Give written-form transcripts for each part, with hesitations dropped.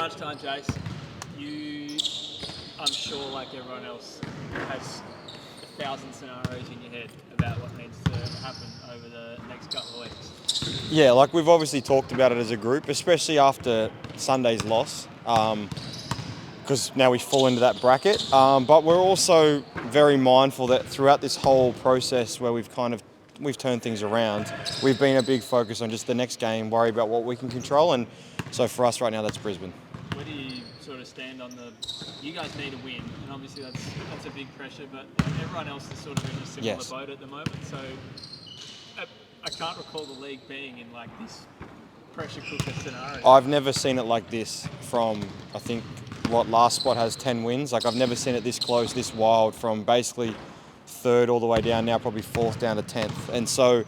crunch time, Jace, you, I'm sure, like everyone else, has 1,000 scenarios in your head about what needs to happen over the next couple of weeks. Yeah, like we've obviously talked about it as a group, especially after Sunday's loss, because now we fall into that bracket. But we're also very mindful that throughout this whole process where we've turned things around, we've been a big focus on just the next game, worry about what we can control, and so for us right now, that's Brisbane. Where do you sort of stand on the? You guys need a win, and obviously that's a big pressure. But everyone else is sort of in a similar boat at the moment. So I can't recall the league being in like this pressure cooker scenario. I've never seen it like this from, I think, last spot has 10 wins. Like, I've never seen it this close, this wild, from basically third all the way down, now probably fourth down to 10th. And so,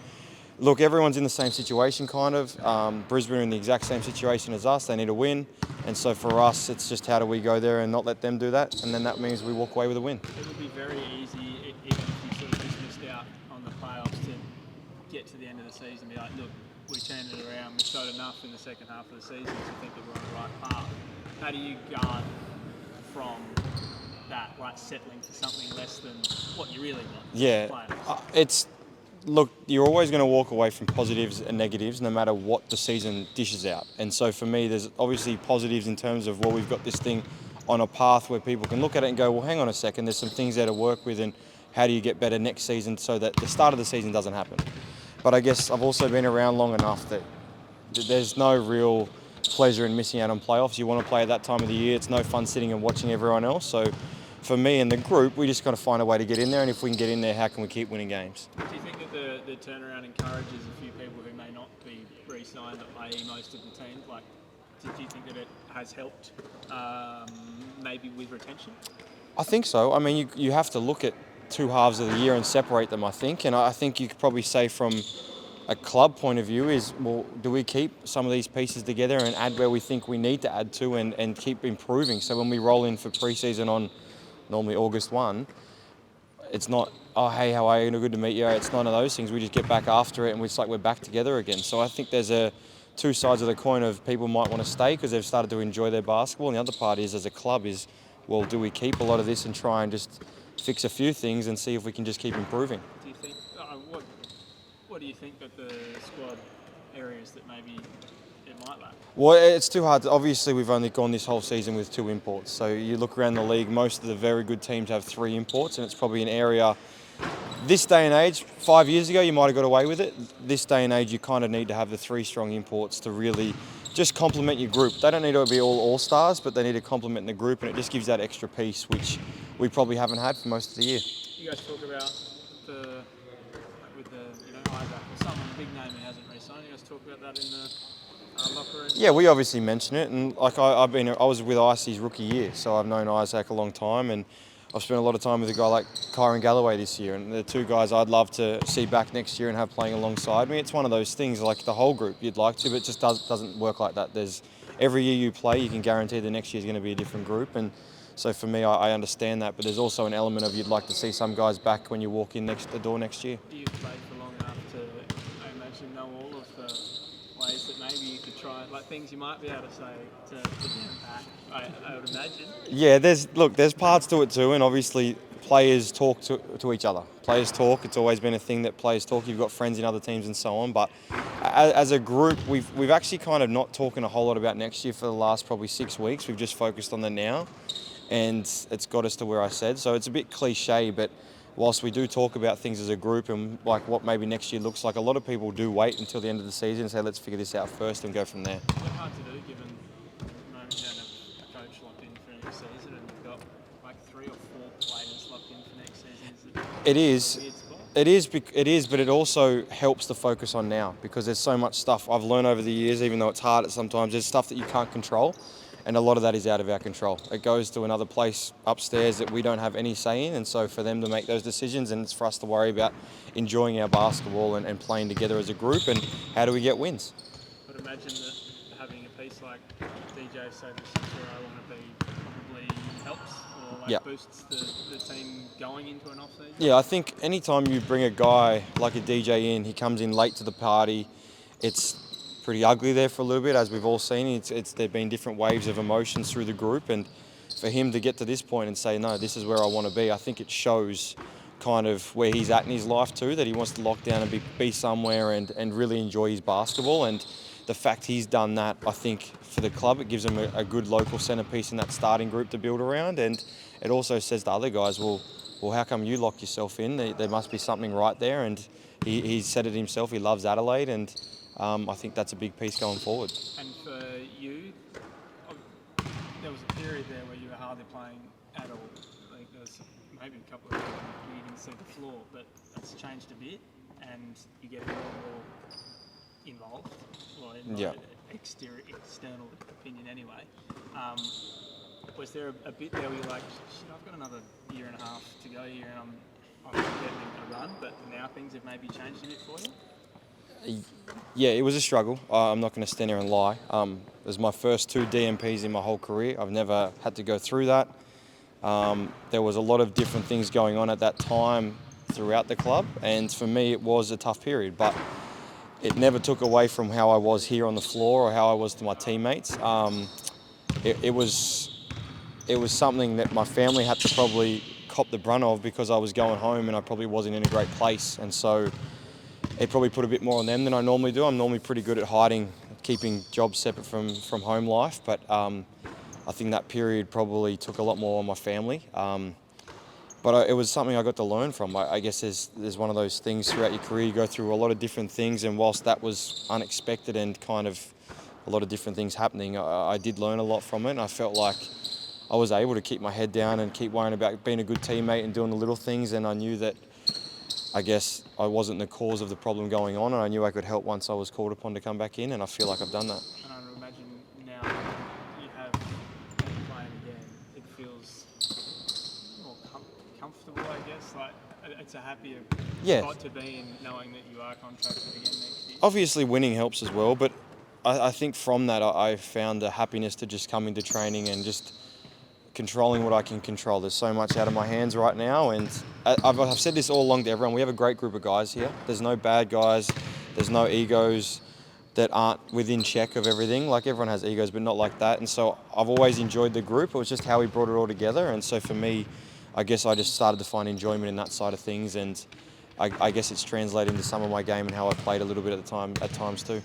look, everyone's in the same situation, kind of. Brisbane are in the exact same situation as us. They need a win. And so for us, it's just how do we go there and not let them do that? And then that means we walk away with a win. It would be very easy, even if you sort of just missed out on the playoffs, to get to the end of the season and be like, look, we turned it around, we showed enough in the second half of the season to think that we're on the right path. How do you guard from that, like settling for something less than what you really want? Yeah, look, you're always going to walk away from positives and negatives no matter what the season dishes out. And so for me, there's obviously positives in terms of, well, we've got this thing on a path where people can look at it and go, well, hang on a second, there's some things there to work with, and how do you get better next season so that the start of the season doesn't happen? But I guess I've also been around long enough that there's no real pleasure in missing out on playoffs. You want to play at that time of the year. It's no fun sitting and watching everyone else. So for me and the group, we just got to find a way to get in there. And if we can get in there, how can we keep winning games? Do you think that the turnaround encourages a few people who may not be re-signed, i.e. most of the teams? Like, do you think that it has helped maybe with retention? I think so. I mean, you have to look at two halves of the year and separate them, I think. And I think you could probably say from a club point of view is, well, do we keep some of these pieces together and add where we think we need to add to and keep improving? So when we roll in for pre-season on normally August 1, it's not, oh, hey, how are you? Good to meet you. It's none of those things. We just get back after it and it's like we're back together again. So I think there's two sides of the coin of people might want to stay because they've started to enjoy their basketball. And the other part is, as a club, is, well, do we keep a lot of this and try and just fix a few things and see if we can just keep improving? Do you think, what do you think that the squad areas that maybe it might lack? Well, it's too hard. Obviously, we've only gone this whole season with 2 imports. So you look around the league, most of the very good teams have 3 imports, and it's probably an area. This day and age, 5 years ago, you might have got away with it. This day and age, you kind of need to have the 3 strong imports to really just complement your group. They don't need to be all-stars, but they need to complement the group, and it just gives that extra piece, which we probably haven't had for most of the year. You guys talk about Isaac or someone big name who hasn't re-signed. You guys talk about that in the locker room? Yeah, we obviously mention it, and like I was with Icy's rookie year, so I've known Isaac a long time, and I've spent a lot of time with a guy like Kyron Galloway this year, and the 2 guys I'd love to see back next year and have playing alongside me. It's one of those things, like the whole group you'd like to, but it just doesn't work like that. Every year you play, you can guarantee the next year is going to be a different group, and so for me, I understand that, but there's also an element of you'd like to see some guys back when you walk in the door next year. You've played for long enough to, I imagine, know all of the ways that maybe you could try, like things you might be able to say to get them back, I would imagine. Yeah, there's parts to it too, and obviously players talk to each other. Players talk. It's always been a thing that players talk. You've got friends in other teams and so on, but as a group, we've actually kind of not talking a whole lot about next year for the last probably 6 weeks. We've just focused on the now. And it's got us to where I said. So it's a bit cliche, but whilst we do talk about things as a group and like what maybe next year looks like, a lot of people do wait until the end of the season and say, let's figure this out first and go from there. It's hard to do given you don't have a coach locked in for next season and you've got like 3 or 4 players locked in for next season. It is, but it also helps to focus on now because there's so much stuff I've learned over the years, even though it's hard at sometimes, there's stuff that you can't control. And a lot of that is out of our control. It goes to another place upstairs that we don't have any say in. And so for them to make those decisions, and it's for us to worry about enjoying our basketball and playing together as a group and how do we get wins. I would imagine that having a piece like DJ say the 6 I want to be probably helps or boosts the team going into an off-season. Yeah, I think anytime you bring a guy like a DJ in, he comes in late to the party, it's pretty ugly there for a little bit, as we've all seen. There've been different waves of emotions through the group, and for him to get to this point and say, no, this is where I want to be, I think it shows kind of where he's at in his life too, that he wants to lock down and be somewhere and really enjoy his basketball. And the fact he's done that, I think, for the club, it gives him a good local centrepiece in that starting group to build around. And it also says to other guys, well, how come you lock yourself in? There must be something right there. And he said it himself, he loves Adelaide, and I think that's a big piece going forward. And for you, there was a period there where you were hardly playing at all. Like there was maybe a couple of years where you didn't see the floor, but that's changed a bit, and you get more and more involved. Well, in my external opinion anyway. Was there a bit there where you're like, shit, I've got another year and a half to go here and I'm getting a run, but now things have maybe changed a bit for you? Yeah, it was a struggle. I'm not going to stand here and lie. It was my first 2 DMPs in my whole career. I've never had to go through that. There was a lot of different things going on at that time throughout the club, and for me it was a tough period, but it never took away from how I was here on the floor or how I was to my teammates. It was something that my family had to probably cop the brunt of, because I was going home and I probably wasn't in a great place, and so it probably put a bit more on them than I normally do. I'm normally pretty good at hiding, keeping jobs separate from home life, but I think that period probably took a lot more on my family. But it was something I got to learn from. I guess there's one of those things throughout your career, you go through a lot of different things, and whilst that was unexpected and kind of a lot of different things happening, I did learn a lot from it, and I felt like I was able to keep my head down and keep worrying about being a good teammate and doing the little things, and I knew that I guess I wasn't the cause of the problem going on, and I knew I could help once I was called upon to come back in, and I feel like I've done that. And I would imagine now you have been playing again, it feels more comfortable, I guess. Like it's a happier spot to be in, knowing that you are contracted again next year. Obviously, winning helps as well, but I think from that I found the happiness to just come into training and just controlling what I can control. There's so much out of my hands right now, and I've said this all along to everyone. We have a great group of guys here. There's no bad guys. There's no egos that aren't within check of everything. Like, everyone has egos, but not like that. And so I've always enjoyed the group. It was just how we brought it all together. And so for me, I guess I just started to find enjoyment in that side of things, and I guess it's translated into some of my game and how I played a little bit at times too.